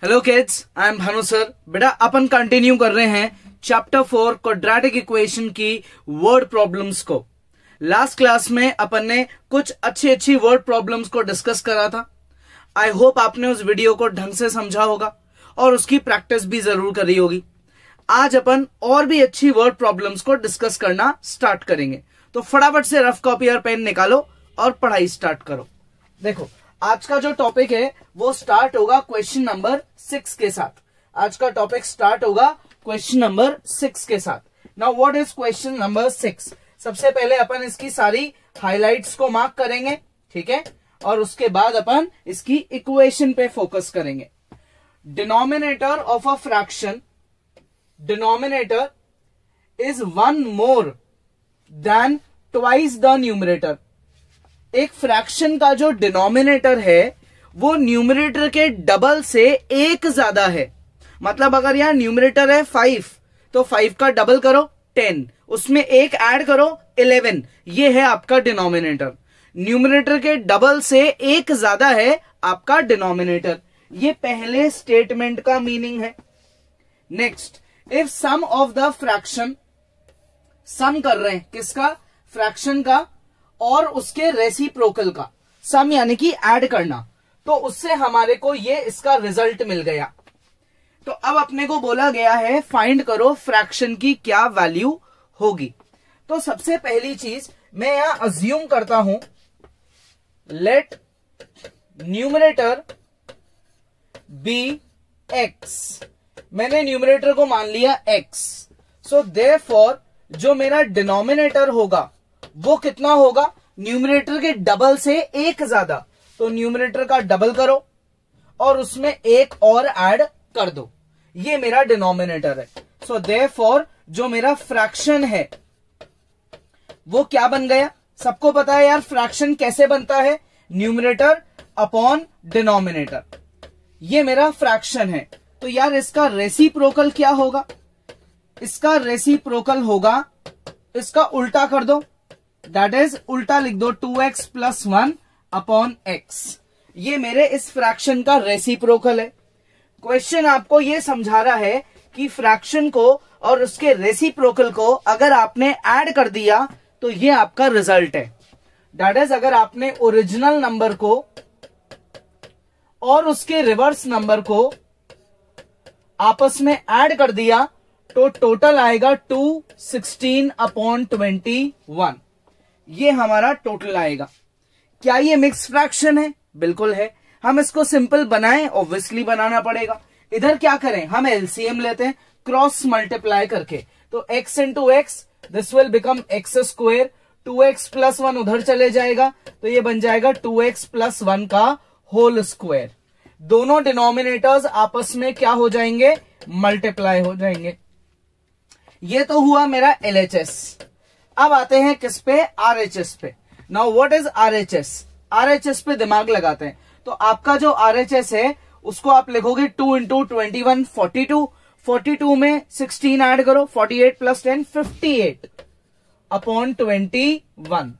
Hello kids, I am Bhanu sir. बेटा अपन continue कर रहे हैं चैप्टर 4 क्वाड्रेटिक इक्वेशन की वर्ड प्रॉब्लम्स को। लास्ट क्लास में अपन ने कुछ अच्छी वर्ड प्रॉब्लम्स को डिस्कस करा था। आई होप आपने उस वीडियो को ढंग से समझा होगा और उसकी प्रैक्टिस भी जरूर करी होगी। आज अपन और भी अच्छी वर्ड प्रॉब्लम्स को डिस्कस करना स्टार्ट करेंगे, तो फटाफट से रफ कॉपी और पेन निकालो और पढ़ाई स्टार्ट करो। देखो, आज का जो टॉपिक है वो स्टार्ट होगा क्वेश्चन नंबर 6 के साथ। आज का टॉपिक स्टार्ट होगा क्वेश्चन नंबर 6 के साथ। Now what is question number 6? सबसे पहले अपन इसकी सारी हाइलाइट्स को मार्क करेंगे, ठीक है, और उसके बाद अपन इसकी इक्वेशन पे फोकस करेंगे। Denominator of a fraction, denominator is one more than twice the numerator. एक फ्रैक्शन का जो डिनोमिनेटर है वो न्यूमरेटर के डबल से एक ज्यादा है। मतलब अगर यहां न्यूमरेटर है 5 तो 5 का डबल करो 10, उसमें एक ऐड करो 11, ये है आपका डिनोमिनेटर। न्यूमरेटर के डबल से एक ज्यादा है आपका डिनोमिनेटर। ये पहले स्टेटमेंट का मीनिंग है। Next, if sum of the fraction, sum कर रहे हैं किसका? फ्रैक्शन का और उसके रेसिप्रोकल का। सम यानी कि ऐड करना, तो उससे हमारे को ये इसका रिजल्ट मिल गया। तो अब अपने को बोला गया है फाइंड करो फ्रैक्शन की क्या वैल्यू होगी। तो सबसे पहली चीज मैं यहां अज्यूम करता हूं, लेट न्यूमरेटर बी एक्स। मैंने न्यूमरेटर को मान लिया एक्स, सो देयरफॉर जो मेरा डिनोमिनेटर होगा वो कितना होगा? न्यूमरेटर के डबल से एक ज्यादा। तो न्यूमरेटर का डबल करो और उसमें एक और ऐड कर दो, ये मेरा डिनोमिनेटर है। सो देयरफॉर जो मेरा फ्रैक्शन है वो क्या बन गया? सबको पता है यार फ्रैक्शन कैसे बनता है, न्यूमरेटर अपॉन डिनोमिनेटर। ये मेरा फ्रैक्शन है। तो यार इसका रेसिप्रोकल क्या होगा? इसका रेसिप्रोकल होगा, इसका उल्टा कर दो, दैट इज उल्टा लिख दो 2x प्लस 1 अपॉन x। ये मेरे इस फ्रैक्शन का रेसिप्रोकल है। क्वेश्चन आपको ये समझा रहा है कि फ्रैक्शन को और उसके रेसिप्रोकल को अगर आपने ऐड कर दिया तो ये आपका रिजल्ट है। दैट इज अगर आपने ओरिजिनल नंबर को और उसके रिवर्स नंबर को आपस में ऐड कर दिया तो टोटल आएगा 216 अपॉन 21। ये हमारा टोटल आएगा। क्या ये मिक्स फ्रैक्शन है? बिल्कुल है। हम इसको सिंपल बनाएं, ऑब्वियसली बनाना पड़ेगा। इधर क्या करें, हम एलसीएम लेते हैं क्रॉस मल्टीप्लाई करके। तो x into x, this will become x square. 2x plus 1 उधर चले जाएगा तो ये बन जाएगा 2x प्लस 1 का होल स्क्वायर। दोनों डिनोमिनेटर्स आपस में क्या हो जाएंगे? मल्टीप्लाई हो जाएंगे। ये तो हुआ मेरा LHS। अब आते हैं किस पे? RHS पे। Now what is RHS? RHS पे दिमाग लगाते हैं। तो आपका जो RHS है उसको आप लिखोगे 2 इंटू 21 42। 42 में 16 ऐड करो, 48 प्लस 10 58 अपॉन 21।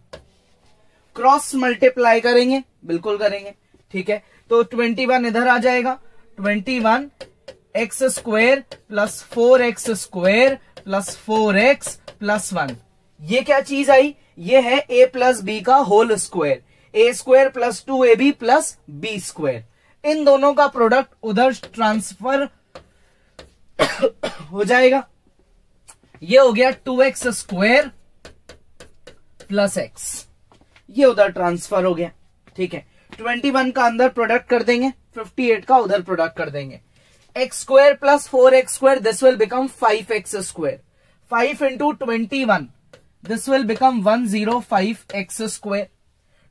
क्रॉस मल्टीप्लाई करेंगे, बिल्कुल करेंगे, ठीक है। तो 21 इधर आ जाएगा, 21 X square plus 4x square plus 4x plus 1। ये क्या चीज आई? ये है a प्लस बी का whole square. a square plus 2ab plus b square. इन दोनों का प्रोडक्ट उधर ट्रांसफर हो जाएगा। ये हो गया 2x स्क्वायर प्लस x, ये उधर ट्रांसफर हो गया, ठीक है। 21 का अंदर प्रोडक्ट कर देंगे, 58 का उधर प्रोडक्ट कर देंगे। x square plus 4x square, this will become 5x square. 5 into 21, this will become 105x square.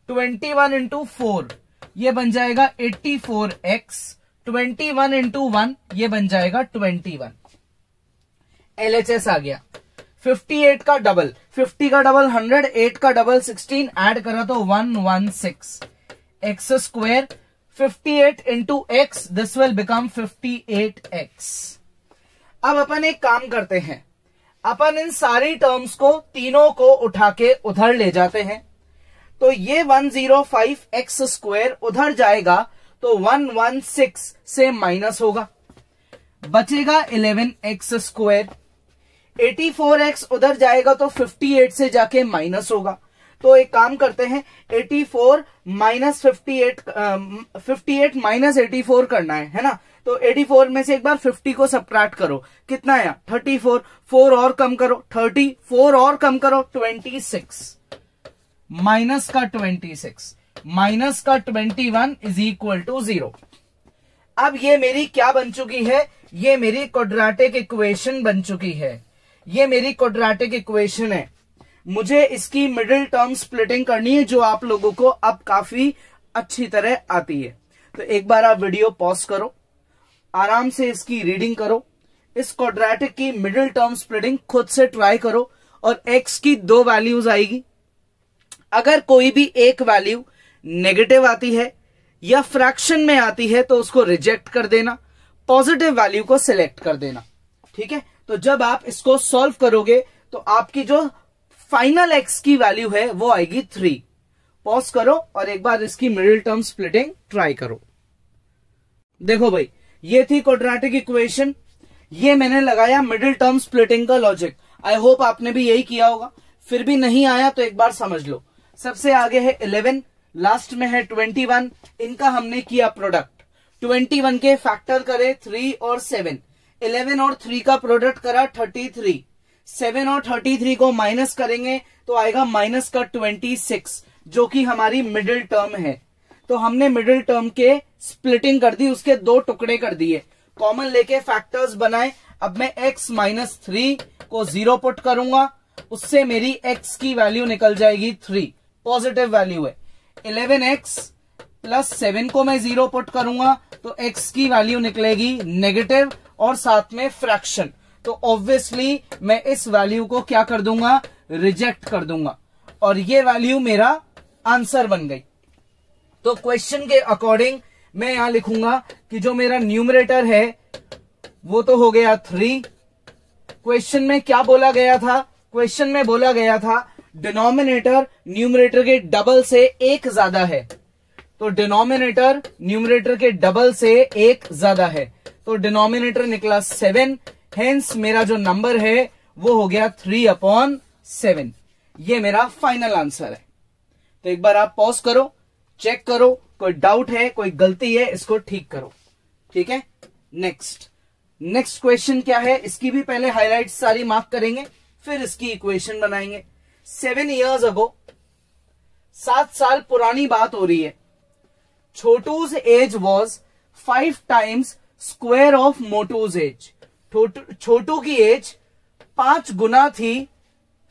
21 into 4, ये बन जाएगा 84x। 21 इंटू 1, ये बन जाएगा 21। LHS आ गया। 58 का डबल, 50 का डबल 100, 8 का डबल 16, ऐड करा तो 116 x square. 58 into x, this will become 58x। अब अपन एक काम करते हैं, अपन इन सारी टर्म्स को तीनों को उठा के उधर ले जाते हैं। तो ये 105x स्क्वायर उधर जाएगा तो 116 से माइनस होगा, बचेगा 11x²। 84x उधर जाएगा तो 58 से जाके माइनस होगा। तो एक काम करते हैं, 84 माइनस 58, 58 माइनस 84 करना है ना। तो 84 में से एक बार 50 को सबट्रैक्ट करो, कितना आया 34, 4 और कम करो 30, 4 और कम करो 26, माइनस का 26 माइनस का 21 इज इक्वल टू 0। अब ये मेरी क्या बन चुकी है, ये मेरी क्वाड्रेटिक इक्वेशन बन चुकी है। ये मेरी क्वाड्रेटिक इक्वेशन है। मुझे इसकी मिडिल टर्म स्प्लिटिंग करनी है, जो आप लोगों को अब काफी अच्छी तरह आती है। तो एक बार आप वीडियो पॉज करो, आराम से इसकी रीडिंग करो, इस क्वाड्रेटिक की मिडिल टर्म स्प्लिटिंग खुद से ट्राई करो, और x की 2 वैल्यूज आएगी। अगर कोई भी एक वैल्यू नेगेटिव आती है या फ्रैक्शन में आती है तो उसको रिजेक्ट कर देना, पॉजिटिव वैल्यू को सिलेक्ट कर देना। ठीक है, तो जब आप इसको सॉल्व करोगे तो आपकी जो फाइनल x की वैल्यू है वो आएगी 3। पॉज करो और एक बार इसकी मिडिल टर्म स्प्लिटिंग ट्राई करो। देखो भाई, ये थी क्वाड्रेटिक इक्वेशन, ये मैंने लगाया मिडिल टर्म स्प्लिटिंग का लॉजिक। आई होप आपने भी यही किया होगा। फिर भी नहीं आया तो एक बार समझ लो। सबसे आगे है 11, लास्ट में है 21, इनका हमने किया प्रोडक्ट। 21 के फैक्टर करे 3 और 7, 11 और 3 का प्रोडक्ट करा 33, 7 और 33 को माइनस करेंगे तो आएगा माइनस का 26, जो कि हमारी मिडिल टर्म है। तो हमने मिडिल टर्म के स्प्लिटिंग कर दी, उसके 2 टुकड़े कर दिए, कॉमन लेके फैक्टर्स बनाए। अब मैं x माइनस 3 को 0 पुट करूंगा, उससे मेरी x की वैल्यू निकल जाएगी 3, पॉजिटिव वैल्यू है। 11x प्लस 7 को मैं 0 पुट करूंगा तो x की वैल्यू निकलेगी नेगेटिव और साथ में फ्रैक्शन। तो ऑब्वियसली मैं इस वैल्यू को क्या कर दूंगा, रिजेक्ट कर दूंगा, और ये वैल्यू मेरा आंसर बन गई। तो क्वेश्चन के अकॉर्डिंग मैं यहां लिखूंगा कि जो मेरा न्यूमरेटर है वो तो हो गया 3। क्वेश्चन में क्या बोला गया था, क्वेश्चन में बोला गया था डिनोमिनेटर न्यूमरेटर के डबल से 1 ज्यादा है। तो डिनोमिनेटर न्यूमरेटर के डबल से 1 ज्यादा है, तो डिनोमिनेटर निकला 7। हेंस मेरा जो नंबर है वो हो गया 3/7। ये मेरा फाइनल आंसर है। तो एक बार आप पॉज करो, चेक करो, कोई डाउट है, कोई गलती है, इसको ठीक करो। ठीक है, नेक्स्ट क्वेश्चन क्या है, इसकी भी पहले हाईलाइट सारी मार्क करेंगे, फिर इसकी इक्वेशन बनाएंगे। 7 years ago, 7 साल पुरानी बात हो रही है। Chhotu's age was 5 times square of Motu's age. Chhotu की एज 5 गुना थी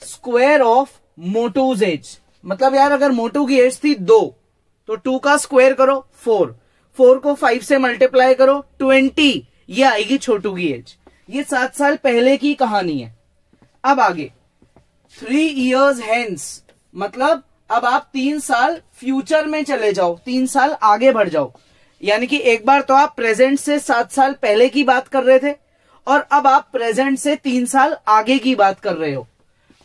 स्क्वायर ऑफ मोटूज एज। मतलब यार, अगर मोटू की एज थी 2 तो 2 का स्क्वायर करो 4, 4 को 5 से मल्टीप्लाई करो 20, ये आएगी छोटू की एज। ये 7 साल पहले की कहानी है। अब आगे 3 years hence, मतलब अब आप 3 साल फ्यूचर में चले जाओ, 3 साल आगे बढ़ जाओ। यानी कि एक बार तो आप प्रेजेंट से 7 साल पहले की बात कर रहे थे और अब आप प्रेजेंट से 3 साल आगे की बात कर रहे हो।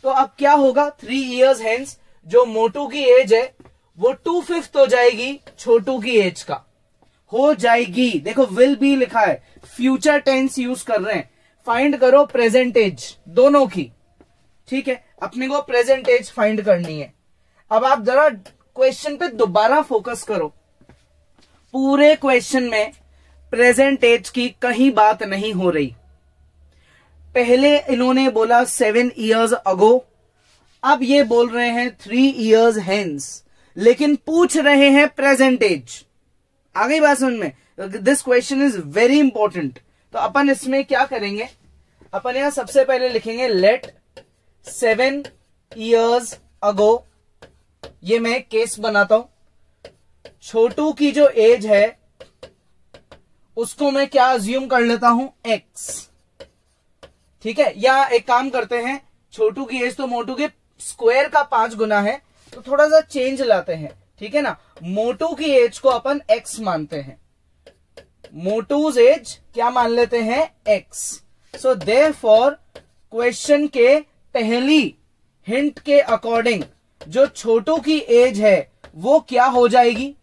तो अब क्या होगा, 3 years hence जो मोटू की एज है वो 2/5 हो जाएगी छोटू की एज का, हो जाएगी। देखो विल बी लिखा है, फ्यूचर टेंस यूज कर रहे हैं। फाइंड करो प्रेजेंट एज दोनों की। ठीक है, अपने को प्रेजेंट एज फाइंड करनी है। अब आप जरा क्वेश्चन पे दोबारा फोकस करो। पूरे क्वेश्चन में प्रेजेंट एज की कहीं बात नहीं हो रही। पहले इन्होंने बोला 7 years ago, अब ये बोल रहे हैं 3 years hence, लेकिन पूछ रहे हैं प्रेजेंट एज। आ गई बात समझ में? This question is very important. तो अपन इसमें क्या करेंगे, अपन यहां सबसे पहले लिखेंगे लेट 7 years ago, ये मैं केस बनाता हूं। छोटू की जो एज है उसको मैं क्या अज्यूम कर लेता हूं, x। ठीक है, या एक काम करते हैं, छोटू की एज तो मोटू के स्क्वायर का 5 गुना है, तो थोड़ा सा चेंज लाते हैं। ठीक है ना, मोटू की एज को अपन x मानते हैं, मोटूज एज क्या मान लेते हैं, x। सो देयरफॉर क्वेश्चन के पहली हिंट के अकॉर्डिंग जो छोटू की एज है वो क्या हो जाएगी,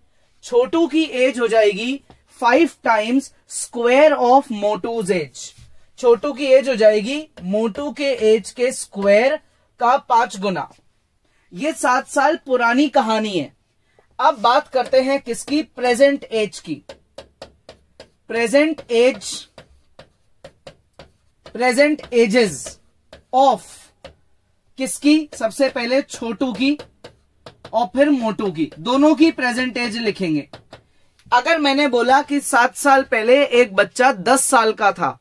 छोटू की एज हो जाएगी 5 times square of Motu's age. Chhotu की एज हो जाएगी मोटू के एज के स्क्वायर का 5 गुना। ये 7 साल पुरानी कहानी है। अब बात करते हैं किसकी? प्रेजेंट एज की। प्रेजेंट एजेस ऑफ किसकी? सबसे पहले छोटू की और फिर मोटू की, दोनों की प्रेजेंट एज लिखेंगे। अगर मैंने बोला कि 7 साल पहले एक बच्चा 10 साल का था,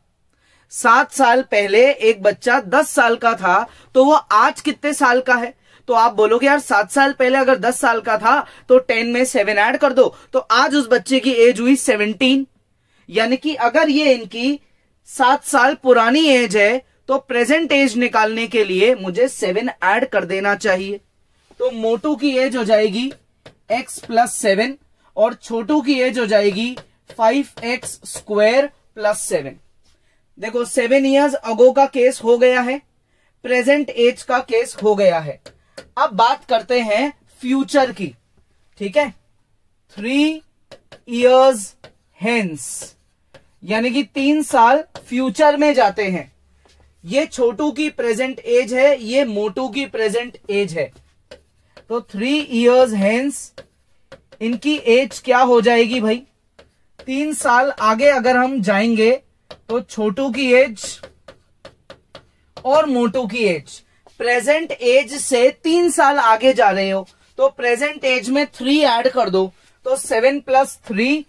7 साल पहले एक बच्चा 10 साल का था, तो वो आज कितने साल का है? तो आप बोलोगे यार 7 साल पहले अगर 10 साल का था तो 10 में 7 ऐड कर दो, तो आज उस बच्चे की एज हुई 17। यानी कि अगर ये इनकी 7 साल पुरानी एज है तो प्रेजेंट एज निकालने के लिए मुझे 7 ऐड कर देना चाहिए। तो मोटू की एज हो जाएगी x + 7 और छोटू की एज हो जाएगी 5x स्क्वायर + 7। देखो 7 इयर्स अगो का केस हो गया है, प्रेजेंट एज का केस हो गया है। अब बात करते हैं फ्यूचर की, ठीक है। 3 इयर्स हेंस, यानी कि 3 साल फ्यूचर में जाते हैं। ये छोटू की प्रेजेंट एज है, ये मोटू की प्रेजेंट एज है। तो 3 इयर्स हेंस इनकी एज क्या हो जाएगी भाई? 3 साल आगे अगर हम जाएंगे तो छोटू की एज और मोटू की एज, प्रेजेंट एज से 3 साल आगे जा रहे हो तो प्रेजेंट एज में 3 ऐड कर दो, तो 7 + 3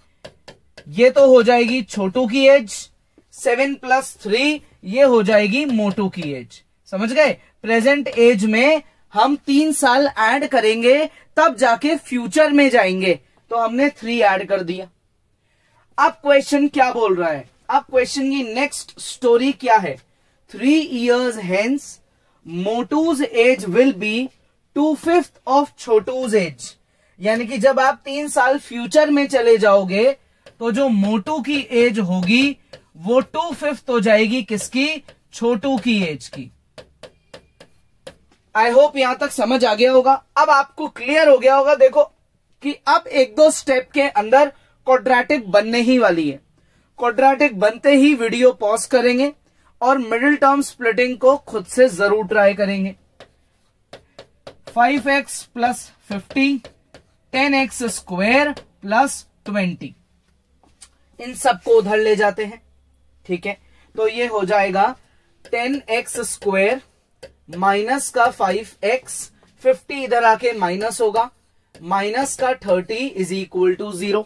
ये तो हो जाएगी छोटू की एज, 7 + 3 ये हो जाएगी मोटू की एज। समझ गए? प्रेजेंट एज में हम 3 साल ऐड करेंगे तब जाके फ्यूचर में जाएंगे, तो हमने 3 ऐड कर दिया। अब क्वेश्चन क्या बोल रहा है? अब क्वेश्चन की नेक्स्ट स्टोरी क्या है? 3 years hence Motu's age will be 2/5 of Chhotu's age. यानी कि जब आप 3 साल फ्यूचर में चले जाओगे तो जो मोटू की एज होगी वो 2/5 हो जाएगी किसकी? छोटू की एज की। आई होप यहां तक समझ आ गया होगा। अब आपको क्लियर हो गया होगा देखो कि अब 1-2 स्टेप के अंदर क्वाड्रेटिक बनने ही वाली है। क्वाड्रेटिक बनते ही वीडियो पॉज करेंगे और मिडिल टर्म स्प्लिटिंग को खुद से जरूर ट्राई करेंगे। 5x + 50 10x स्क्वायर + 20, इन सबको उधर ले जाते हैं, ठीक है। तो ये हो जाएगा 10x स्क्वायर माइनस का 5x, 50 इधर आके माइनस होगा, माइनस का 30 = 0।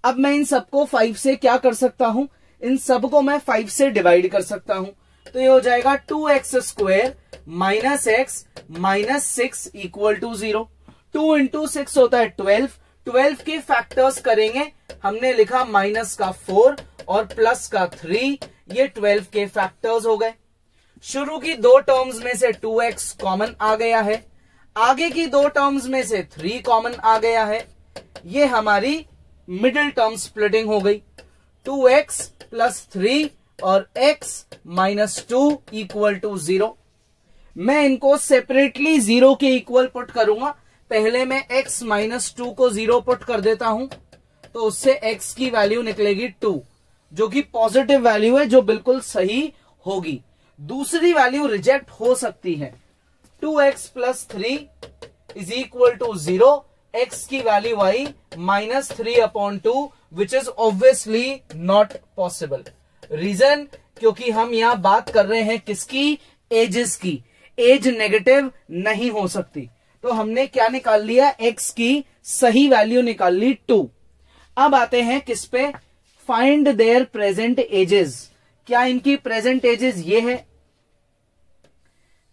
अब मैं इन सबको 5 से क्या कर सकता हूं? इन सबको मैं 5 से डिवाइड कर सकता हूं। तो ये हो जाएगा 2x square minus x minus 6 = 0। 2 × 6 होता है 12। 12 के फैक्टर्स करेंगे, हमने लिखा माइनस का 4 और प्लस का 3, ये 12 के फैक्टर्स हो गए। शुरू की 2 टर्म्स में से 2x कॉमन आ गया है, आगे की 2 टर्म्स में से 3 कॉमन आ गया है। ये हमारी मिडिल टर्म स्प्लिटिंग हो गई। 2x + 3 और x - 2 = 0। मैं इनको सेपरेटली 0 के इक्वल पुट करूंगा। पहले मैं x - 2 को 0 पुट कर देता हूं, तो उससे x की वैल्यू निकलेगी 2, जो कि पॉजिटिव वैल्यू है, जो बिल्कुल सही होगी। दूसरी वैल्यू रिजेक्ट हो सकती है। 2x + 3 = 0, x की वैल्यू आई -3/2, which is obviously not possible. Reason, क्योंकि हम यहां बात कर रहे हैं किसकी? एजेस की। एज नेगेटिव नहीं हो सकती। तो हमने क्या निकाल लिया? x की सही वैल्यू निकाल ली 2। अब आते हैं किस पे? Find there present ages. क्या इनकी प्रेजेंट एजेस ये है?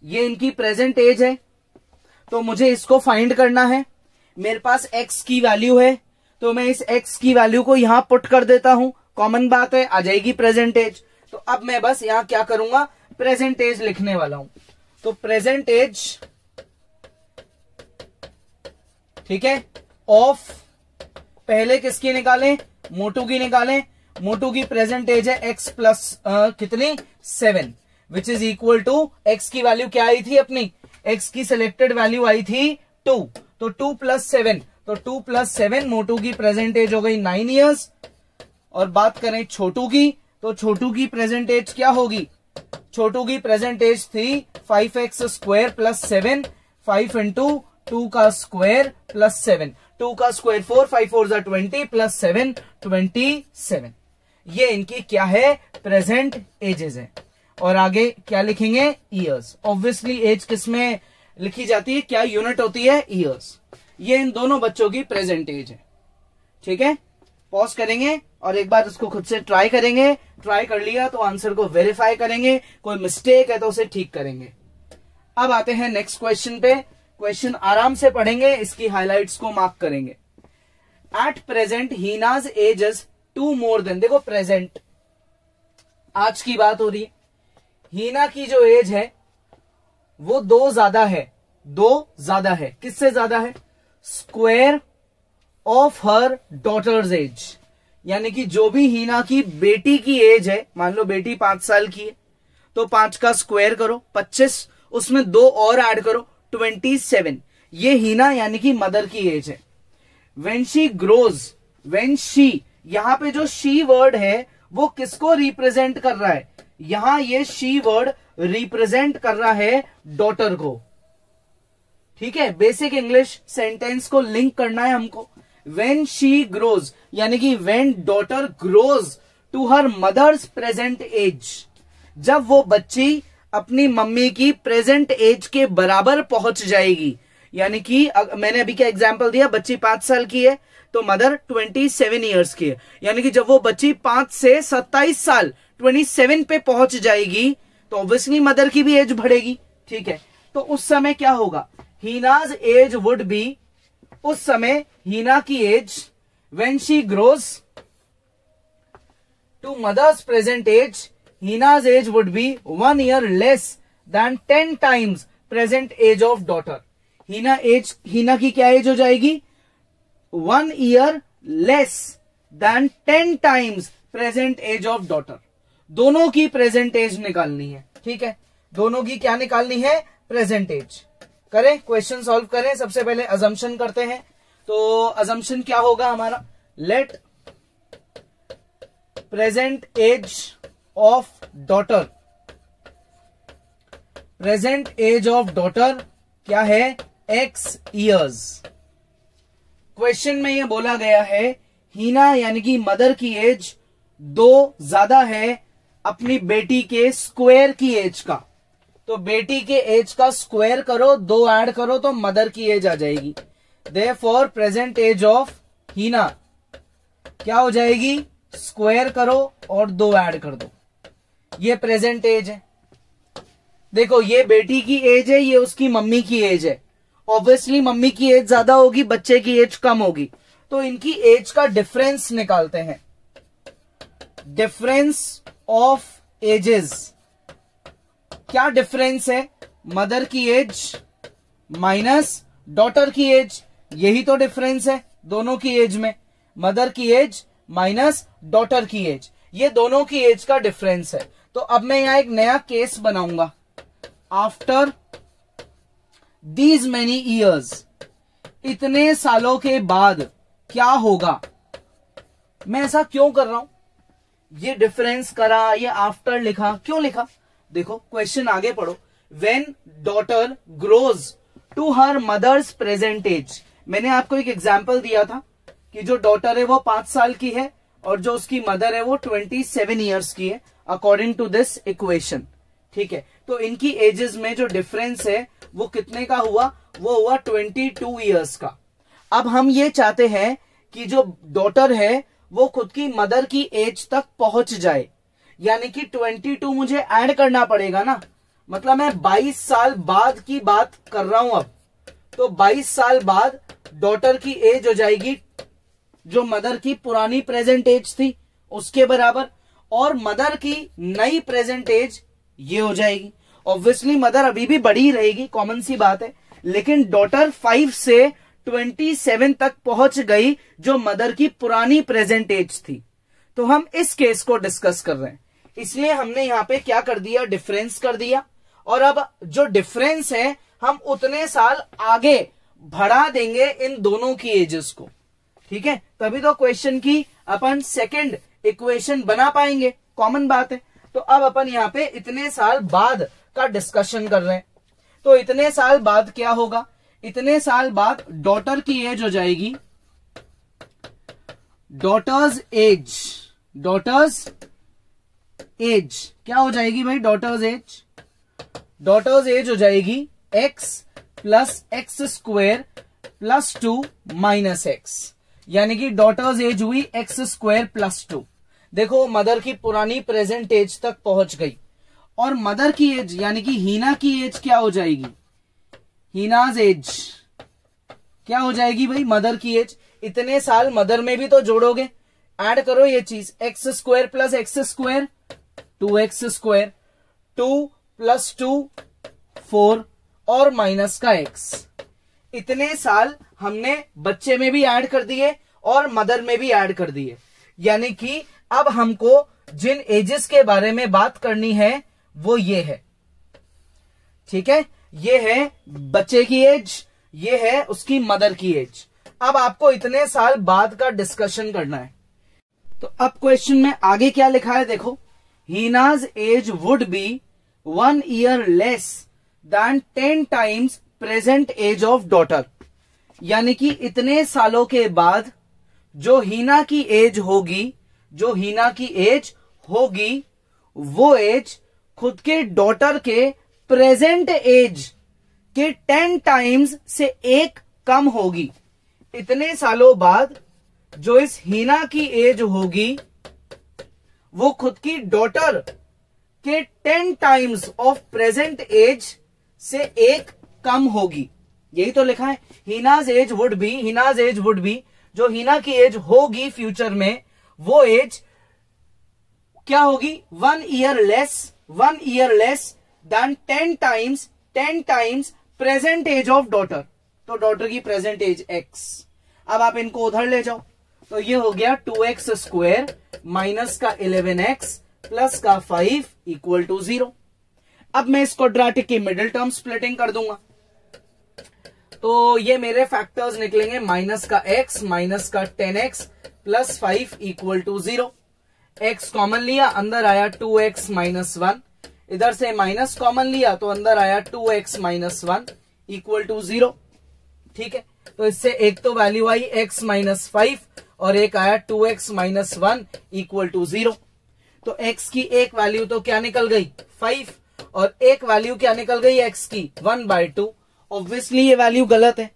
ये इनकी प्रेजेंट एज है, तो मुझे इसको फाइंड करना है। मेरे पास x की वैल्यू है, तो मैं इस x की वैल्यू को यहां पुट कर देता हूं। कॉमन बात है, आ जाएगी प्रेजेंट एज। तो अब मैं बस यहां क्या करूंगा? प्रेजेंट एज लिखने वाला हूं। तो प्रेजेंट एज, ठीक है, ऑफ पहले किसकी निकालें? मोटू की निकालें। मोटू की प्रेजेंट एज है x प्लस कितनी? 7, which is equal to x की वैल्यू क्या आई थी अपनी? x की सिलेक्टेड वैल्यू आई थी 2, तो 2 + 7, तो 2 + 7, मोटू की प्रेजेंट एज हो गई 9 ईयर्स। और बात करें छोटू की, तो छोटू की प्रेजेंट एज क्या होगी? छोटू की प्रेजेंट एज थी 5x² + 7, 5 × 2 का स्क्वायर प्लस 7, 2 का स्क्वायर 4, 5 4 = 20 + 7 27। ये इनकी क्या है? प्रेजेंट एजेस है। और आगे क्या लिखेंगे? ईयर्स। ऑब्वियसली एज किसमें लिखी जाती है? क्या यूनिट होती है? ईयर्स। ये इन दोनों बच्चों की प्रेजेंट एज है। ठीक है, पॉज करेंगे और एक बार इसको खुद से ट्राई करेंगे। ट्राई कर लिया तो आंसर को वेरीफाई करेंगे, कोई मिस्टेक है तो उसे ठीक करेंगे। अब आते हैं नेक्स्ट क्वेश्चन पे। क्वेश्चन आराम से पढ़ेंगे, इसकी हाइलाइट्स को मार्क करेंगे। At present Heena's age is 2 more than, देखो प्रेजेंट आज की बात हो रही है। हीना की जो एज है वो 2 ज्यादा है, 2 ज्यादा है। किससे ज्यादा है? Square of her daughters as, यानी कि जो भी हीना की बेटी की एज है, मान लो बेटी 5 साल की है, तो 5 का स्क्वायर करो 25, उसमें 2 और ऐड करो 27। ये हीना यानी कि मदर की एज है। When she grows, when she, यहां पे जो शी वर्ड है वो किसको रिप्रेजेंट कर रहा है? यहां ये शी वर्ड रिप्रेजेंट कर रहा है डॉटर को। ठीक है, बेसिक इंग्लिश सेंटेंस को लिंक करना है हमको। व्हेन शी ग्रोज यानी कि when daughter grows to her mother's present age, जब वो बच्ची अपनी मम्मी की प्रेजेंट एज के बराबर पहुंच जाएगी। यानी कि मैंने अभी क्या एग्जांपल दिया, बच्ची 5 साल की है तो मदर 27 ईयर्स की है। यानी कि जब वो बच्ची 5 से 27 साल 27 पे पहुंच जाएगी तो ऑब्वियसली मदर की भी एज बढ़ेगी। ठीक है, तो उस समय क्या होगा? हीनाज एज वुड बी, उस समय हीना की age when she grows to mother's present age, Heena's age would be 1 year less than 10 times present age of daughter. Heena की क्या एज हो जाएगी? 1 year less than 10 times present age of daughter. दोनों की present as निकालनी है। ठीक है, दोनों की क्या निकालनी है? Present age. करें, क्वेश्चन सॉल्व करें। सबसे पहले अजम्पशन करते हैं। तो अजम्पशन क्या होगा हमारा? Let present age of daughter, present age of daughter क्या है? x years। क्वेश्चन में यह बोला गया है हीना यानी कि मदर की एज 2 ज्यादा है अपनी बेटी के स्क्वायर की एज का। तो बेटी के एज का स्क्वायर करो, 2 ऐड करो तो मदर की एज आ जाएगी। देयरफॉर प्रेजेंट एज ऑफ हीना क्या हो जाएगी? स्क्वायर करो और 2 ऐड कर दो। ये प्रेजेंट एज है। देखो ये बेटी की एज है, ये उसकी मम्मी की एज है। ऑब्वियसली मम्मी की एज ज्यादा होगी, बच्चे की एज कम होगी, तो इनकी एज का डिफरेंस निकालते हैं। डिफरेंस ऑफ एजेस, क्या डिफरेंस है? मदर की एज माइनस डॉटर की एज, यही तो डिफरेंस है दोनों की एज में। मदर की एज माइनस डॉटर की एज, ये दोनों की एज का डिफरेंस है। तो अब मैं यहां एक नया केस बनाऊंगा। आफ्टर दीज मेनी ईयर्स, इतने सालों के बाद क्या होगा? मैं ऐसा क्यों कर रहा हूं? ये डिफरेंस करा, ये आफ्टर लिखा, क्यों लिखा? देखो क्वेश्चन आगे पढ़ो। When daughter grows to her mother's present age, मैंने आपको एक एग्जाम्पल दिया था कि जो डॉटर है वो 5 साल की है और जो उसकी मदर है वो 27 ईयर्स की है, अकॉर्डिंग टू दिस इक्वेशन। ठीक है, तो इनकी एजेस में जो डिफरेंस है वो कितने का हुआ? वो हुआ 22 ईयर्स का। अब हम ये चाहते हैं कि जो डॉटर है वो खुद की मदर की एज तक पहुंच जाए, यानी कि 22 मुझे ऐड करना पड़ेगा ना। मतलब मैं 22 साल बाद की बात कर रहा हूं अब। तो 22 साल बाद डॉटर की एज हो जाएगी जो मदर की पुरानी प्रेजेंट एज थी उसके बराबर, और मदर की नई प्रेजेंट एज ये हो जाएगी। ऑब्वियसली मदर अभी भी बड़ी रहेगी, कॉमन सी बात है, लेकिन डॉटर 5 से 27 तक पहुंच गई जो मदर की पुरानी प्रेजेंट एज थी। तो हम इस केस को डिस्कस कर रहे हैं, इसलिए हमने यहां पे क्या कर दिया? डिफरेंस कर दिया। और अब जो डिफरेंस है हम उतने साल आगे बढ़ा देंगे इन दोनों की एजेस को, ठीक है, तभी तो क्वेश्चन की अपन सेकंड इक्वेशन बना पाएंगे, कॉमन बात है। तो अब अपन यहाँ पे इतने साल बाद का डिस्कशन कर रहे हैं, तो इतने साल बाद क्या होगा, इतने साल बाद डॉटर की एज हो जाएगी, डॉटर्स एज क्या हो जाएगी भाई, डॉटर्स एज हो जाएगी x plus x square plus 2 minus x, यानी कि डॉटर्स एज हुई एक्स स्क्वायर प्लस 2। देखो मदर की पुरानी प्रेजेंट एज तक पहुंच गई, और मदर की एज यानी कि हीना की एज क्या हो जाएगी, हीनाज एज क्या हो जाएगी भाई, मदर की एज। इतने साल मदर में भी तो जोड़ोगे, ऐड करो ये चीज, x square plus x square 2x square, 2 plus 2 4 और माइनस का x। इतने साल हमने बच्चे में भी ऐड कर दिए और मदर में भी ऐड कर दिए, यानी कि अब हमको जिन एजेस के बारे में बात करनी है वो ये है, ठीक है, ये है बच्चे की एज, ये है उसकी मदर की एज। अब आपको इतने साल बाद का डिस्कशन करना है। तो अब क्वेश्चन में आगे क्या लिखा है देखो, Heena's age would be 1 year less than 10 times present age of daughter, यानी कि इतने सालों के बाद जो हीना की एज होगी, वो एज खुद के डॉटर के प्रेजेंट एज के 10 times से एक कम होगी। इतने सालों बाद जो इस हीना की एज होगी वो खुद की डॉटर के 10 times ऑफ प्रेजेंट एज से एक कम होगी, यही तो लिखा है। हीनाज एज वुड बी, जो हीना की एज होगी फ्यूचर में, वो एज क्या होगी, 1 year less than 10 times present age of daughter, तो डॉटर की प्रेजेंट एज x। अब आप इनको उधर ले जाओ, तो ये हो गया 2x स्क्वायर माइनस का 11x प्लस का 5 इक्वल टू 0। अब मैं इस क्वाड्रेटिक की मिडिल टर्म स्प्लिटिंग कर दूंगा, तो ये मेरे फैक्टर्स निकलेंगे, माइनस का x माइनस का 10x plus 5 equal to 0। x common लिया, अंदर आया 2x माइनस 1, इधर से माइनस कॉमन लिया तो अंदर आया 2x माइनस 1 इक्वल टू 0, ठीक है। तो इससे एक तो वैल्यू आई x माइनस 5 और एक आया 2x माइनस 1 इक्वल टू 0। तो x की एक वैल्यू तो क्या निकल गई 5, और एक वैल्यू क्या निकल गई x की 1/2। ऑब्वियसली ये वैल्यू गलत है,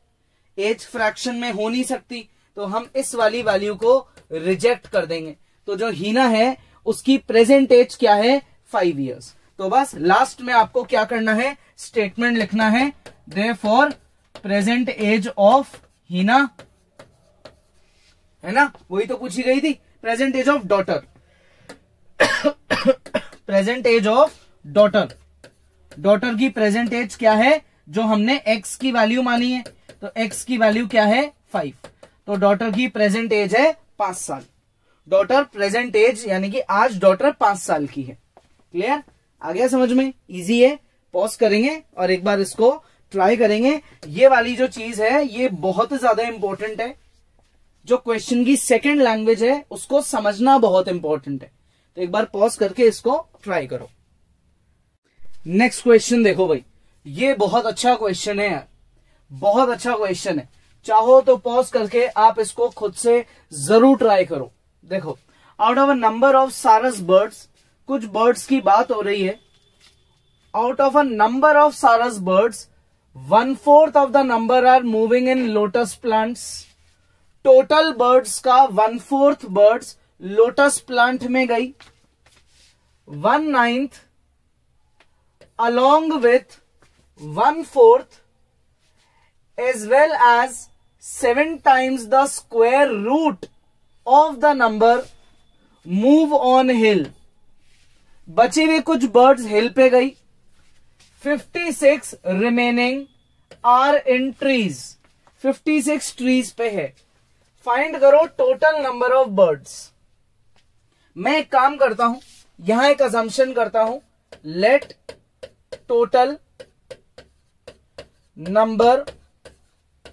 एज फ्रैक्शन में हो नहीं सकती, तो हम इस वाली वैल्यू को रिजेक्ट कर देंगे। तो जो हीना है उसकी प्रेजेंट एज क्या है 5 years। तो बस लास्ट में आपको क्या करना है, स्टेटमेंट लिखना है, therefore present age of Heena, है ना, वही तो पूछी गई थी, present age of daughter present age of daughter की प्रेजेंट एज क्या है, जो हमने x की वैल्यू मानी है, तो x की वैल्यू क्या है 5, तो डॉटर की प्रेजेंट एज है 5 साल। डॉटर प्रेजेंट एज यानी कि आज डॉटर 5 साल की है। क्लियर, आ गया समझ में, इजी है। पॉज करेंगे और एक बार इसको ट्राई करेंगे। ये वाली जो चीज है ये बहुत ज्यादा इंपॉर्टेंट है, जो क्वेश्चन की सेकंड लैंग्वेज है उसको समझना बहुत इंपॉर्टेंट है। तो एक बार पॉज करके इसको ट्राई करो। नेक्स्ट क्वेश्चन देखो भाई, ये बहुत अच्छा क्वेश्चन है यार, बहुत अच्छा क्वेश्चन है। चाहो तो पॉज करके आप इसको खुद से जरूर ट्राई करो। देखो, out of a number of sarus birds, कुछ बर्ड्स की बात हो रही है। Out of a number of sarus birds 1/4 of the number are moving in lotus plants. Total birds का 1/4 बर्ड्स लोटस प्लांट में गई। 1/9 along with 1/4 as well as 7 times the square root of the number move on hill। बची हुई कुछ birds हिल पे गई। 56 remaining are in trees. 56 trees पे है। फाइंड करो टोटल नंबर ऑफ बर्ड्स। मैं एक काम करता हूं, यहां एक अजम्पशन करता हूं, let total number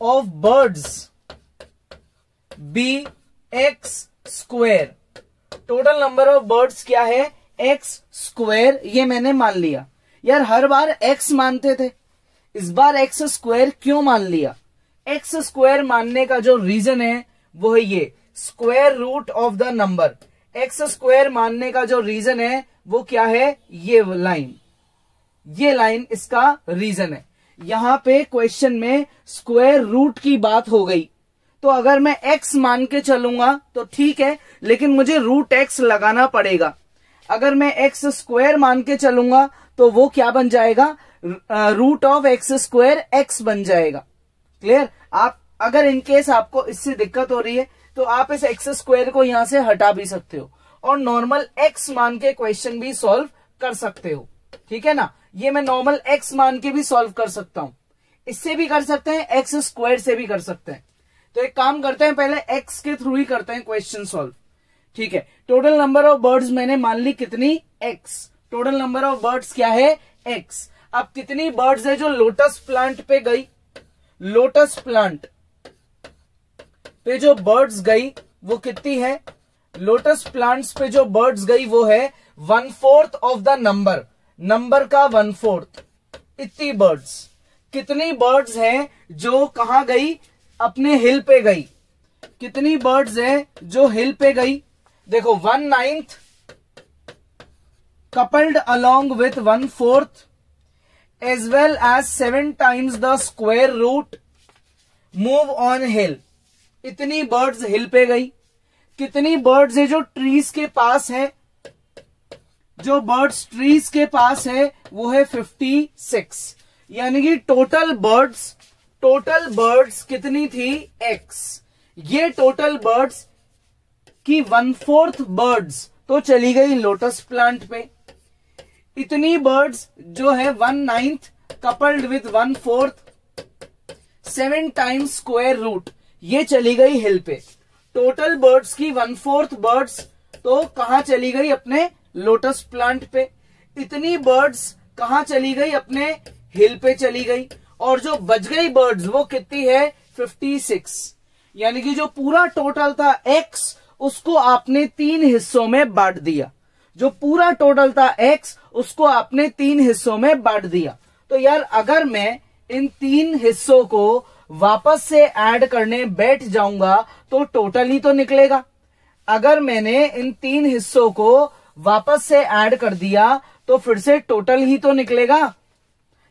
of birds be X square. Total number of birds क्या है? X square. ये मैंने मान लिया। यार हर बार एक्स मानते थे, इस बार एक्स स्क्वायर क्यों मान लिया? एक्स स्क्वायर मानने का जो रीजन है वो है ये square root of the number. X square मानने का जो रीजन है वो क्या है? ये लाइन इसका रीजन है। यहां पे क्वेश्चन में स्क्वायर रूट की बात हो गई, तो अगर मैं x मान के चलूंगा तो ठीक है, लेकिन मुझे रूट x लगाना पड़ेगा। अगर मैं x स्क्वायर मान के चलूंगा तो वो क्या बन जाएगा? Root of X square x बन जाएगा। क्लियर? आप अगर इनकेस आपको इससे दिक्कत हो रही है तो आप इस एक्स स्क्वायर को यहां से हटा भी सकते हो और नॉर्मल x मान के क्वेश्चन भी सॉल्व कर सकते हो। ठीक है ना? ये मैं नॉर्मल x मान के भी सॉल्व कर सकता हूं, इससे भी कर सकते हैं, एक्स स्क्वायर से भी कर सकते हैं। तो एक काम करते हैं, पहले x के थ्रू ही करते हैं क्वेश्चन सॉल्व। ठीक है, टोटल नंबर ऑफ बर्ड्स मैंने मान ली कितनी? x। Total number of birds क्या है? x। अब कितनी बर्ड्स है जो लोटस प्लांट पे गई? लोटस प्लांट पे जो बर्ड्स गई वो कितनी है? लोटस प्लांट्स पे जो बर्ड्स गई वो है 1/4 ऑफ द नंबर का 1/4। इतनी बर्ड्स। कितनी बर्ड्स हैं जो कहां गई? अपने हिल पे गई। कितनी बर्ड्स है जो हिल पे गई? देखो 1/9 coupled along with 1/4 as well as 7 times the square root move on hill। इतनी बर्ड्स हिल पे गई। कितनी बर्ड्स है जो ट्रीज के पास है? जो बर्ड्स ट्रीज के पास है वो है 56। यानी कि टोटल बर्ड्स कितनी थी? x। ये टोटल बर्ड्स की 1/4 बर्ड्स तो चली गई लोटस प्लांट पे। इतनी बर्ड्स जो है 1/9 coupled with 1/4 7 times square root, ये चली गई हिल पे। टोटल बर्ड्स की 1/4 बर्ड्स तो कहां चली गई? अपने लोटस प्लांट पे। इतनी बर्ड्स कहां चली गई? अपने हिल पे चली गई। और जो बच गई बर्ड्स वो कितनी है? 56। यानी कि जो पूरा टोटल था x उसको आपने 3 हिस्सों में बांट दिया। जो पूरा टोटल था x उसको आपने 3 हिस्सों में बांट दिया। तो यार अगर मैं इन 3 हिस्सों को वापस से ऐड करने बैठ जाऊंगा तो टोटल ही तो निकलेगा। अगर मैंने इन 3 हिस्सों को वापस से ऐड कर दिया तो फिर से टोटल ही तो निकलेगा।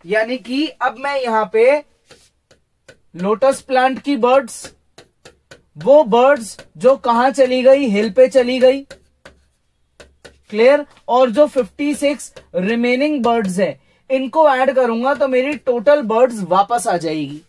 यानी कि अब मैं यहां पे लोटस प्लांट की बर्ड्स, वो बर्ड्स जो कहां चली गई? हिल पे चली गई। क्लियर? और जो 56 रिमेनिंग बर्ड्स है इनको ऐड करूंगा तो मेरी टोटल बर्ड्स वापस आ जाएगी।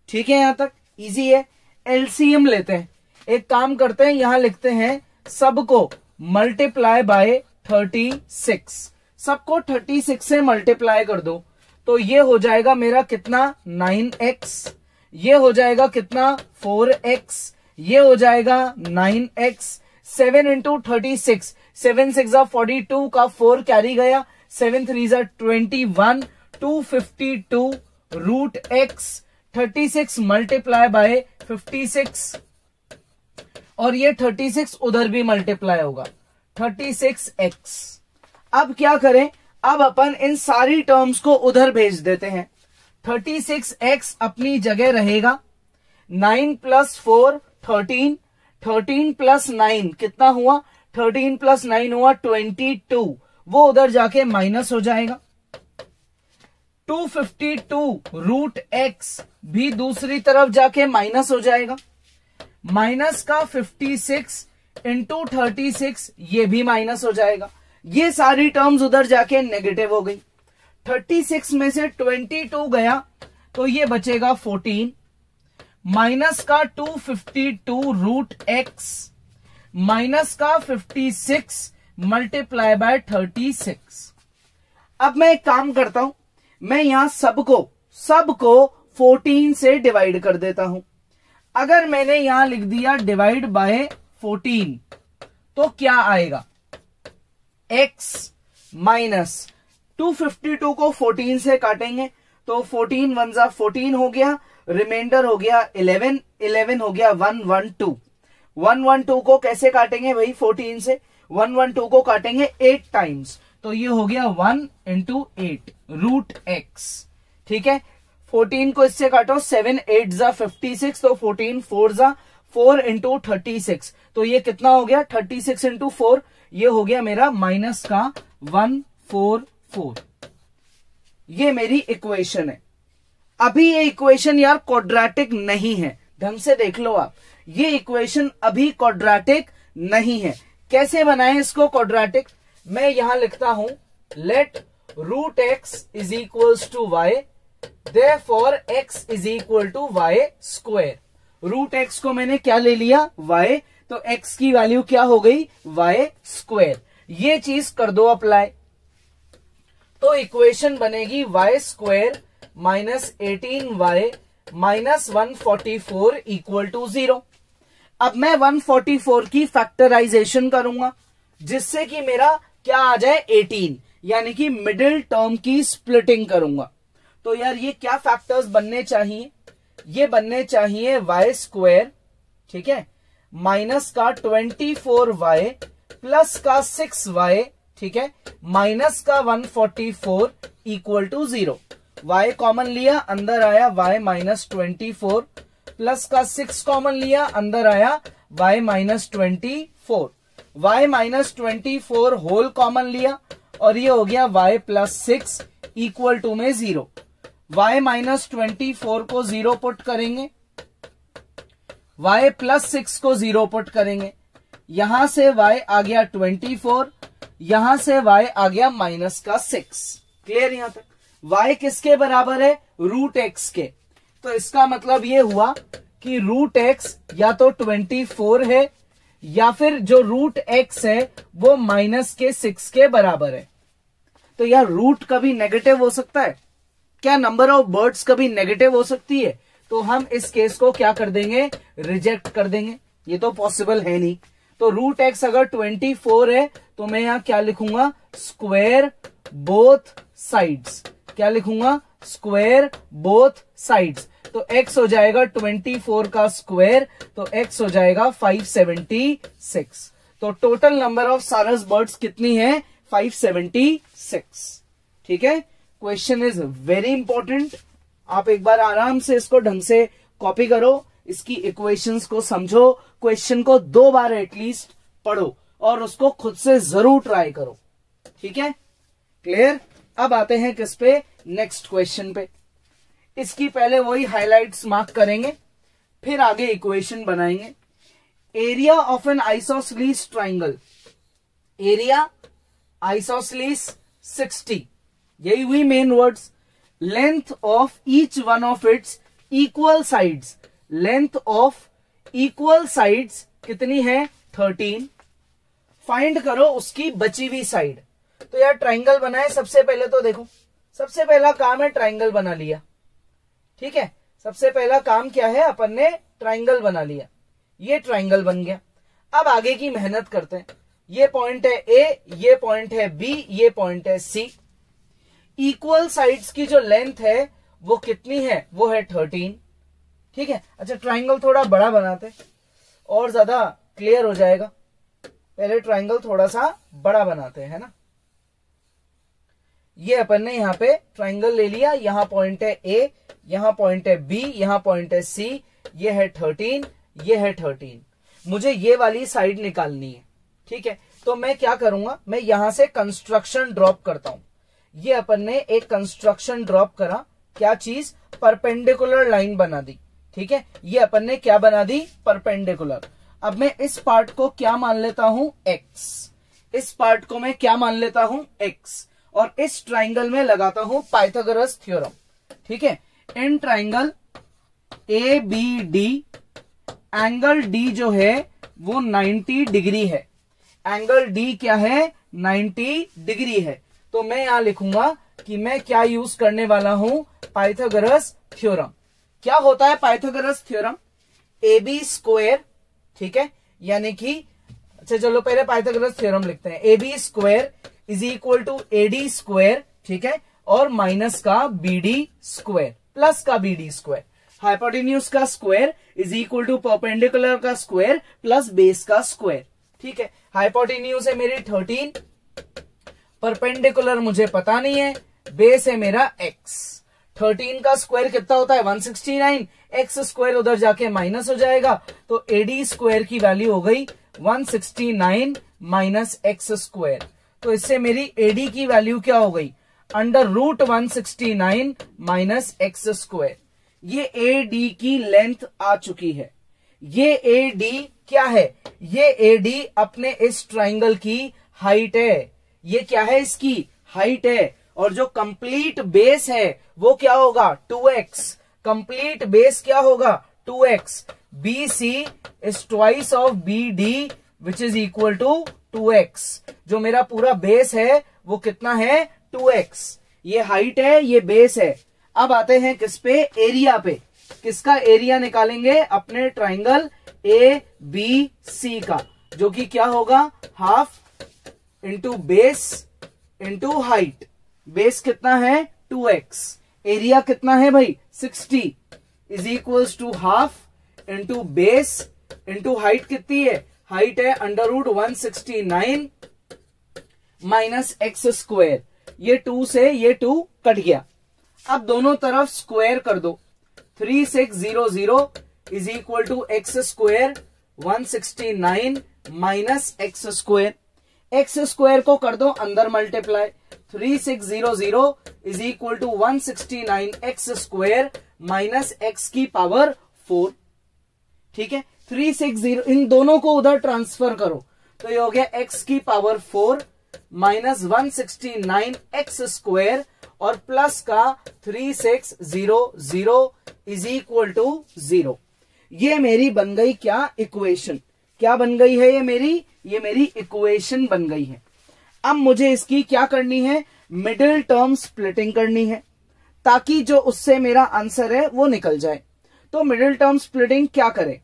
ठीक है, यहां तक इजी है। एलसीएम लेते हैं। एक काम करते हैं, यहां लिखते हैं सबको मल्टीप्लाई बाय 36। सबको 36 से मल्टीप्लाई कर दो तो ये हो जाएगा मेरा कितना? 9x। ये हो जाएगा कितना? 4x। ये हो जाएगा 9x। 7 इंटू 36, 7 6 42 का 4 कैरी गया, 7 3 21, 252 रूट x। 36 मल्टीप्लाई बाय 56 और ये 36 उधर भी मल्टीप्लाई होगा 36x। अब क्या करें? अब अपन इन सारी टर्म्स को उधर भेज देते हैं। 36x अपनी जगह रहेगा। 9 + 4 13, 13 + 9 कितना हुआ? 13 + 9 हुआ 22। वो उधर जाके माइनस हो जाएगा। 252 रूट x भी दूसरी तरफ जाके माइनस हो जाएगा। माइनस का 56 इंटू 36 ये भी माइनस हो जाएगा। ये सारी टर्म्स उधर जाके नेगेटिव हो गई। 36 में से 22 गया तो ये बचेगा 14। माइनस का 252 रूट x माइनस का 56 मल्टीप्लाई बाय 36। अब मैं एक काम करता हूं, मैं यहां सबको 14 से डिवाइड कर देता हूं। अगर मैंने यहां लिख दिया डिवाइड बाय 14 तो क्या आएगा? x माइनस 252 को 14 से काटेंगे तो 14 1 = 14 हो गया। रिमाइंडर हो गया 11, 11 हो गया 112। 112 को कैसे काटेंगे भाई 14 से? 112 को काटेंगे 8 टाइम्स, तो ये हो गया 1 इंटू 8 रूट एक्स। ठीक है, 14 को इससे काटो, 7 8 जा 56, तो 14 4 जा 4 इंटू 36, तो ये कितना हो गया 36 इंटू 4, ये हो गया मेरा माइनस का 144। ये मेरी इक्वेशन है। अभी ये इक्वेशन यार क्वाड्रेटिक नहीं है, ढंग से देख लो आप, ये इक्वेशन अभी क्वाड्रेटिक नहीं है। कैसे बनाएं इसको क्वाड्रेटिक? मैं यहां लिखता हूं let root x is equals to y, therefore x is equal to y square. Root x को मैंने क्या ले लिया वाई, तो एक्स की वैल्यू क्या हो गई वाई स्क्वायर। ये चीज कर दो अप्लाई, तो इक्वेशन बनेगी y square minus 18y minus 144 equal to 0। अब मैं 144 की फैक्टराइजेशन करूंगा, जिससे कि मेरा क्या आ जाए 18, यानी कि मिडिल टर्म की स्प्लिटिंग करूंगा। तो यार ये क्या फैक्टर्स बनने चाहिए? ये बनने चाहिए वाई स्क्वायर, ठीक है, माइनस का 24y प्लस का 6y, ठीक है, माइनस का 144 इक्वल टू 0। y कॉमन लिया, अंदर आया y माइनस 24, प्लस का 6 कॉमन लिया, अंदर आया y minus 24, y minus 24 whole common लिया, और ये हो गया y प्लस 6 इक्वल टू में 0। y माइनस 24 को 0 पुट करेंगे, y प्लस 6 को 0 पुट करेंगे, यहां से y आ गया 24, यहां से y आ गया माइनस का 6। क्लियर यहां तक? y किसके बराबर है? रूट एक्स के। तो इसका मतलब ये हुआ कि रूट एक्स या तो 24 है, या फिर जो रूट एक्स है वो माइनस के 6 के बराबर है। तो यार रूट कभी नेगेटिव हो सकता है क्या? नंबर ऑफ बर्ड्स कभी नेगेटिव हो सकती है? तो हम इस केस को क्या कर देंगे? रिजेक्ट कर देंगे, ये तो पॉसिबल है नहीं। तो रूट एक्स अगर 24 है तो मैं यहां क्या लिखूंगा? Square both sides. क्या लिखूंगा? Square both sides. तो x हो जाएगा 24 का स्क्वायर, तो x हो जाएगा 576। तो total number of sarus birds कितनी है? 576। ठीक है, क्वेश्चन इज वेरी इंपॉर्टेंट। आप एक बार आराम से इसको ढंग से कॉपी करो, इसकी इक्वेशंस को समझो, क्वेश्चन को 2 बार एटलीस्ट पढ़ो और उसको खुद से जरूर ट्राई करो। ठीक है, क्लियर? अब आते हैं किस पे? नेक्स्ट क्वेश्चन पे। इसकी पहले वही हाइलाइट्स मार्क करेंगे, फिर आगे इक्वेशन बनाएंगे। Area of N isosceles triangle, area isosceles 60, यही हुई main words. Length of each one of its equal sides, length of equal sides कितनी है? 13। फाइंड करो उसकी बची हुई साइड। तो यार ट्राइंगल बनाए, सबसे पहले तो देखो, सबसे पहला काम है ट्राइंगल बना लिया। ठीक है, सबसे पहला काम क्या है? अपन ने ट्राइंगल बना लिया, ये ट्राइंगल बन गया। अब आगे की मेहनत करते हैं। ये पॉइंट है ए, ये पॉइंट है बी, ये पॉइंट है सी। इक्वल साइड्स की जो लेंथ है वो कितनी है? वो है 13। ठीक है, अच्छा ट्राइंगल थोड़ा बड़ा बनाते और ज्यादा क्लियर हो जाएगा। पहले ट्राइंगल थोड़ा सा बड़ा बनाते हैं, है ना। ये अपन ने यहाँ पे ट्राइंगल ले लिया, यहां पॉइंट है ए, यहां पॉइंट है बी, यहां पॉइंट है सी, ये है 13, ये है 13। मुझे ये वाली साइड निकालनी है। ठीक है, तो मैं क्या करूंगा? मैं यहां से कंस्ट्रक्शन ड्रॉप करता हूं। ये अपन ने एक कंस्ट्रक्शन ड्रॉप करा, क्या चीज? परपेंडिकुलर लाइन बना दी। ठीक है, ये अपन ने क्या बना दी? परपेंडिकुलर। अब मैं इस पार्ट को क्या मान लेता हूं? x। इस पार्ट को मैं क्या मान लेता हूं? x। और इस ट्राइंगल में लगाता हूं पाइथागोरस थ्योरम। ठीक है, in triangle A B D, angle D जो है वो 90 डिग्री है। एंगल डी क्या है? 90 डिग्री है। तो मैं यहां लिखूंगा कि मैं क्या यूज करने वाला हूं? Pythagoras theorem. क्या होता है Pythagoras theorem? A B square, ठीक है, यानी कि अच्छा चलो पहले पाइथागोरस थ्योरम लिखते हैं। A B square is equal to A D square, ठीक है, और माइनस का बी डी स्क्वायर प्लस का बी डी स्क्वायर। हाइपोटेन्यूज का square is equal to perpendicular का स्क्वायर प्लस बेस का स्क्वायर। ठीक है, हाइपोटेन्यूज है मेरी 13, परपेंडिकुलर मुझे पता नहीं है, बेस है मेरा x। 13 का स्क्वायर कितना होता है 169, x स्क्वायर उधर जाके माइनस हो जाएगा, तो AD स्क्वायर की वैल्यू हो गई 169 माइनस x स्क्वायर। तो इससे मेरी AD की वैल्यू क्या हो गई, under root 169 minus x square. ये AD की लेंथ आ चुकी है। ये AD क्या है, ये AD अपने इस ट्राइंगल की हाइट है। ये क्या है, इसकी हाइट है। और जो कंप्लीट बेस है वो क्या होगा 2x। कंप्लीट बेस क्या होगा 2x। BC is twice of BD which is equal to 2x। जो मेरा पूरा बेस है वो कितना है 2x। ये हाइट है, ये बेस है। अब आते हैं किस पे, एरिया पे। किसका एरिया निकालेंगे, अपने ट्राइंगल ABC का, जो कि क्या होगा half into base into height. Base कितना है 2x, एरिया कितना है भाई 60 is equals to half into base into height कितनी है, हाइट है under root 169 minus x square. ये 2 से ये 2 कट गया। अब दोनों तरफ स्क्वायर कर दो। 3600 is equal to x square 169 minus x square. X square को कर दो अंदर multiply. 3600 is equal to 169 x square minus x की पावर 4। ठीक है, 360 इन दोनों को उधर ट्रांसफर करो तो ये हो गया एक्स की पावर 4 माइनस 169 एक्स स्क्वायर और प्लस का 3600 इज इक्वल टू 0। ये मेरी बन गई क्या इक्वेशन। क्या बन गई है ये मेरी इक्वेशन बन गई है। अब मुझे इसकी क्या करनी है, मिडिल टर्म स्प्लिटिंग करनी है ताकि जो उससे मेरा आंसर है वो निकल जाए। तो मिडिल टर्म स्प्लिटिंग क्या करें,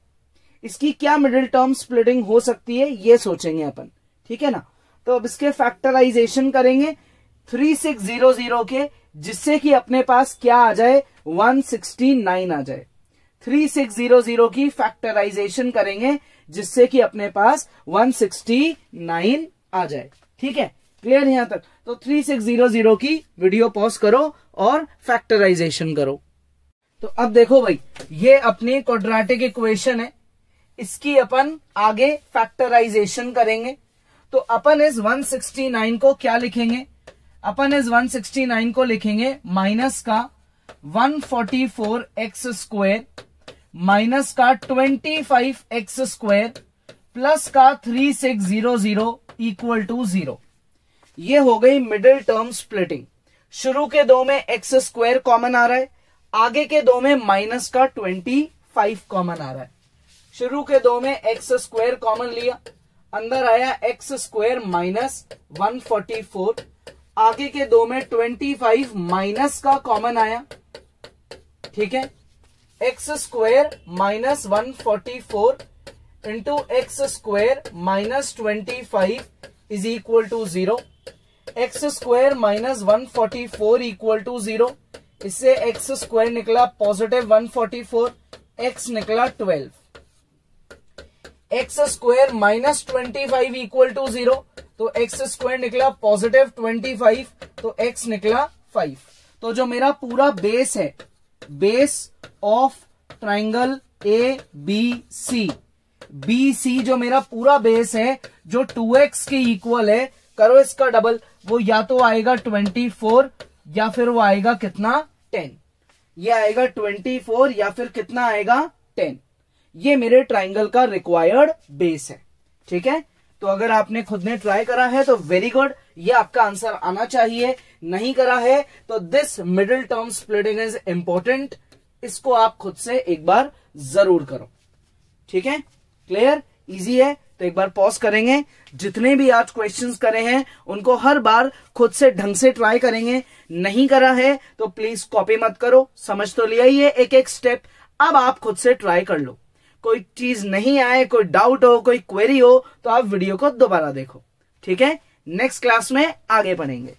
इसकी क्या मिडिल टर्म स्प्लिटिंग हो सकती है ये सोचेंगे अपन। ठीक है ना, तो अब इसके फैक्टराइजेशन करेंगे 3600 के, जिससे कि अपने पास क्या आ जाए 169 आ जाए। 3600 की फैक्टराइजेशन करेंगे जिससे कि अपने पास 169 आ जाए। ठीक है, क्लियर यहां तक। तो 3600 की वीडियो पॉज करो और फैक्टराइजेशन करो। तो अब देखो भाई, ये अपनी क्वाड्रेटिक इक्वेशन है, इसकी अपन आगे फैक्टराइजेशन करेंगे। तो अपन इस 169 को क्या लिखेंगे, अपन इस 169 को लिखेंगे माइनस का 144x स्क्वायर माइनस का 25x स्क्वायर प्लस का 3600 इक्वल टू 0। ये हो गई मिडिल टर्म स्प्लिटिंग। शुरू के दो में x स्क्वायर कॉमन आ रहा है, आगे के दो में माइनस का 25 कॉमन आ रहा है। शुरू के दो में x स्क्वायर कॉमन लिया, अंदर आया x स्क्वायर माइनस 144, आगे के दो में 25 माइनस का कॉमन आया। ठीक है, x square minus 144 into x square minus 25 is equal to 0। X square minus 144 equal to 0। इससे एक्स स्क्वायर निकला पॉजिटिव 144, एक्स निकला 12। X square minus 25 equal to 0, तो एक्स स्क्वायर निकला पॉजिटिव 25, तो एक्स निकला 5। तो जो मेरा पूरा बेस है, base of triangle ABC, BC जो मेरा पूरा बेस है जो 2x के इक्वल है, करो इसका डबल, वो या तो आएगा 24 या फिर वो आएगा कितना 10। ये आएगा 24 या फिर कितना आएगा 10। ये मेरे ट्राइंगल का रिक्वायर्ड बेस है। ठीक है, तो अगर आपने खुद ने ट्राई करा है तो वेरी गुड, ये आपका आंसर आना चाहिए। नहीं करा है तो this middle term splitting is important, इसको आप खुद से एक बार जरूर करो। ठीक है, क्लियर, इजी है। तो एक बार पॉज करेंगे, जितने भी आज क्वेश्चंस करे हैं उनको हर बार खुद से ढंग से ट्राई करेंगे। नहीं करा है तो प्लीज कॉपी मत करो, समझ तो लिया ही है एक एक स्टेप। अब आप खुद से ट्राई कर लो, कोई चीज नहीं आए, कोई डाउट हो, कोई क्वेरी हो तो आप वीडियो को दोबारा देखो। ठीक है, नेक्स्ट क्लास में आगे पढ़ेंगे।